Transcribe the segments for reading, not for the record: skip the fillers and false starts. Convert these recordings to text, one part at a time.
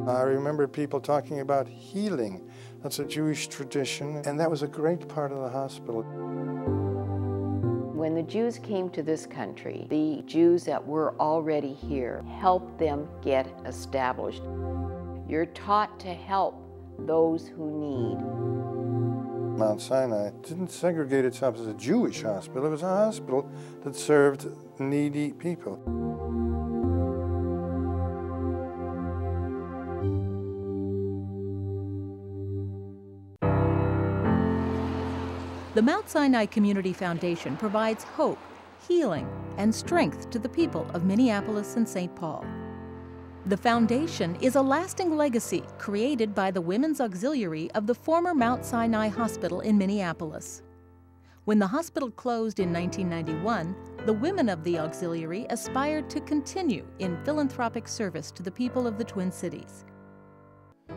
I remember people talking about healing. That's a Jewish tradition, and that was a great part of the hospital. When the Jews came to this country, the Jews that were already here helped them get established. You're taught to help those who need. Mount Sinai didn't segregate itself as a Jewish hospital. It was a hospital that served needy people. The Mount Sinai Community Foundation provides hope, healing, and strength to the people of Minneapolis and St. Paul. The foundation is a lasting legacy created by the Women's Auxiliary of the former Mount Sinai Hospital in Minneapolis. When the hospital closed in 1991, the women of the auxiliary aspired to continue in philanthropic service to the people of the Twin Cities.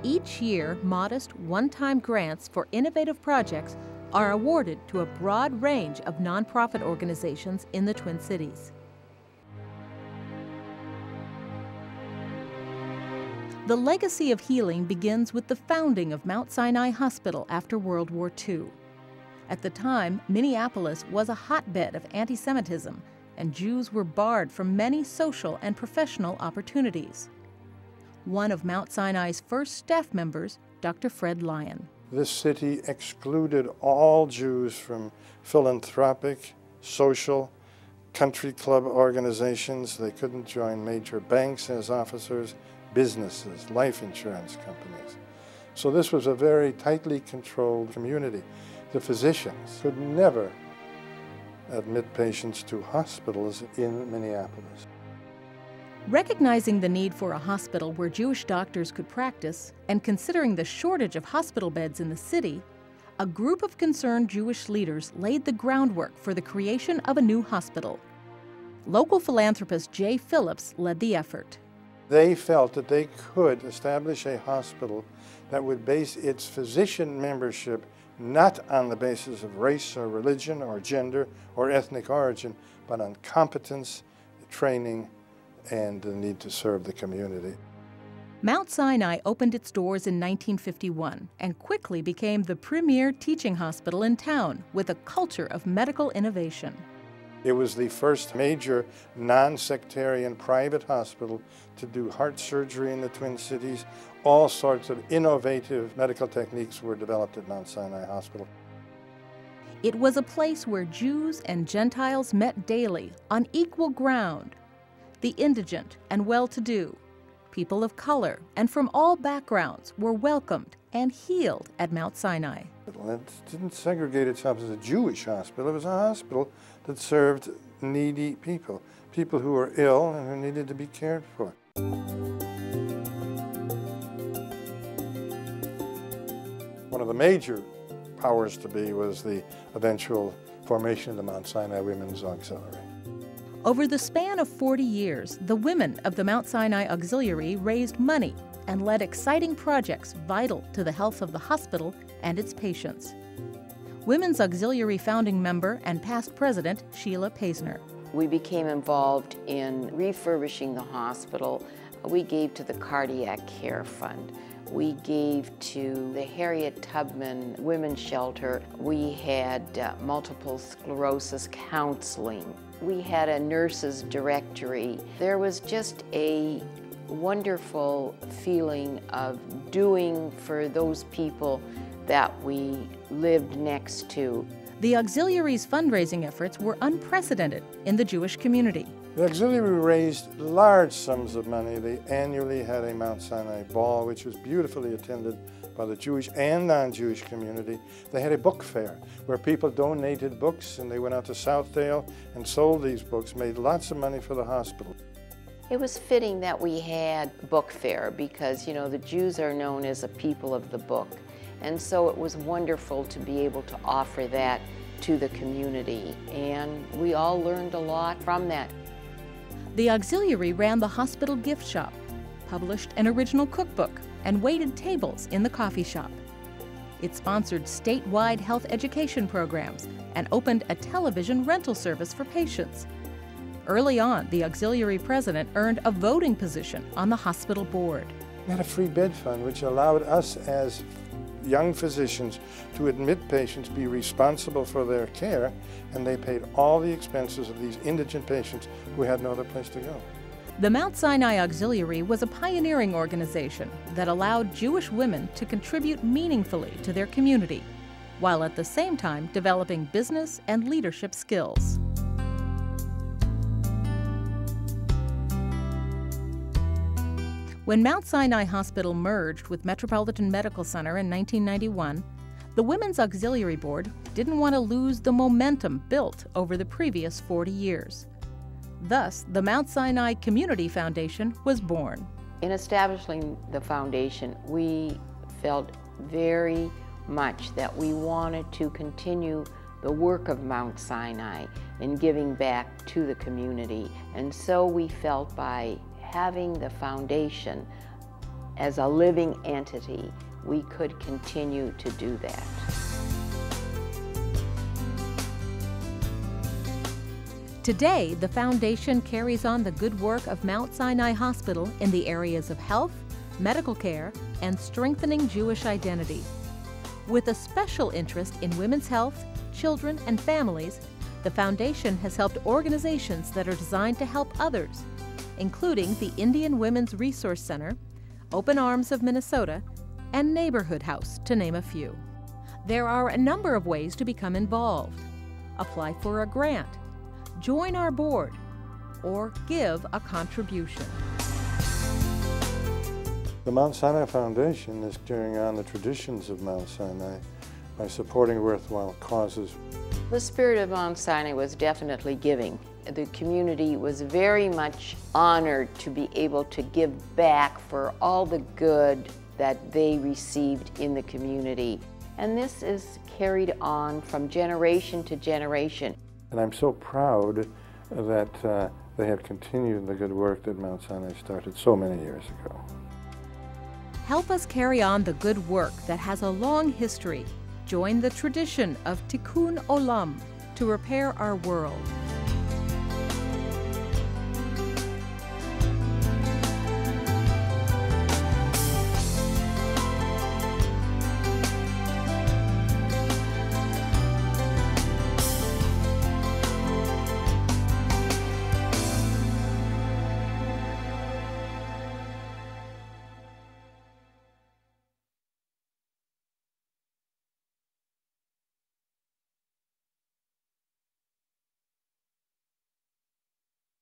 Each year, modest one-time grants for innovative projects are awarded to a broad range of nonprofit organizations in the Twin Cities. The legacy of healing begins with the founding of Mount Sinai Hospital after World War II. At the time, Minneapolis was a hotbed of anti-Semitism, and Jews were barred from many social and professional opportunities. One of Mount Sinai's first staff members, Dr. Fred Lyon. This city excluded all Jews from philanthropic, social, country club organizations. They couldn't join major banks as officers, businesses, life insurance companies. So this was a very tightly controlled community. The physicians could never admit patients to hospitals in Minneapolis. Recognizing the need for a hospital where Jewish doctors could practice, and considering the shortage of hospital beds in the city, a group of concerned Jewish leaders laid the groundwork for the creation of a new hospital. Local philanthropist Jay Phillips led the effort. They felt that they could establish a hospital that would base its physician membership not on the basis of race or religion or gender or ethnic origin, but on competence, training, and the need to serve the community. Mount Sinai opened its doors in 1951 and quickly became the premier teaching hospital in town with a culture of medical innovation. It was the first major non-sectarian private hospital to do heart surgery in the Twin Cities. All sorts of innovative medical techniques were developed at Mount Sinai Hospital. It was a place where Jews and Gentiles met daily on equal ground. The indigent and well-to-do, people of color and from all backgrounds were welcomed and healed at Mount Sinai. It didn't segregate itself as a Jewish hospital. It was a hospital that served needy people, people who were ill and who needed to be cared for. One of the major powers to be was the eventual formation of the Mount Sinai Women's Auxiliary. Over the span of 40 years, the women of the Mount Sinai Auxiliary raised money and led exciting projects vital to the health of the hospital and its patients. Women's Auxiliary founding member and past president, Sheila Paisner. We became involved in refurbishing the hospital. We gave to the Cardiac Care Fund. We gave to the Harriet Tubman Women's Shelter. We had multiple sclerosis counseling. We had a nurses directory. There was just a wonderful feeling of doing for those people that we lived next to. The auxiliary's fundraising efforts were unprecedented in the Jewish community. The auxiliary raised large sums of money. They annually had a Mount Sinai ball, which was beautifully attended by the Jewish and non-Jewish community. They had a book fair where people donated books, and they went out to Southdale and sold these books, made lots of money for the hospital. It was fitting that we had book fair because, you know, the Jews are known as a people of the book. And so it was wonderful to be able to offer that to the community. And we all learned a lot from that. The auxiliary ran the hospital gift shop, published an original cookbook, and waited tables in the coffee shop. It sponsored statewide health education programs and opened a television rental service for patients. Early on, the auxiliary president earned a voting position on the hospital board. We had a free bed fund, which allowed us as young physicians to admit patients, be responsible for their care, and they paid all the expenses of these indigent patients who had no other place to go. The Mount Sinai Auxiliary was a pioneering organization that allowed Jewish women to contribute meaningfully to their community, while at the same time developing business and leadership skills. When Mount Sinai Hospital merged with Metropolitan Medical Center in 1991, the Women's Auxiliary Board didn't want to lose the momentum built over the previous 40 years. Thus, the Mount Sinai Community Foundation was born. In establishing the foundation, we felt very much that we wanted to continue the work of Mount Sinai in giving back to the community. And so we felt by having the foundation as a living entity, we could continue to do that. Today, the foundation carries on the good work of Mount Sinai Hospital in the areas of health, medical care, and strengthening Jewish identity. With a special interest in women's health, children, and families, the foundation has helped organizations that are designed to help others, including the Indian Women's Resource Center, Open Arms of Minnesota, and Neighborhood House, to name a few. There are a number of ways to become involved. Apply for a grant, join our board, or give a contribution. The Mount Sinai Foundation is carrying on the traditions of Mount Sinai by supporting worthwhile causes. The spirit of Mount Sinai was definitely giving. The community was very much honored to be able to give back for all the good that they received in the community. And this is carried on from generation to generation. And I'm so proud that they have continued the good work that Mount Sinai started so many years ago. Help us carry on the good work that has a long history. Join the tradition of Tikkun Olam to repair our world.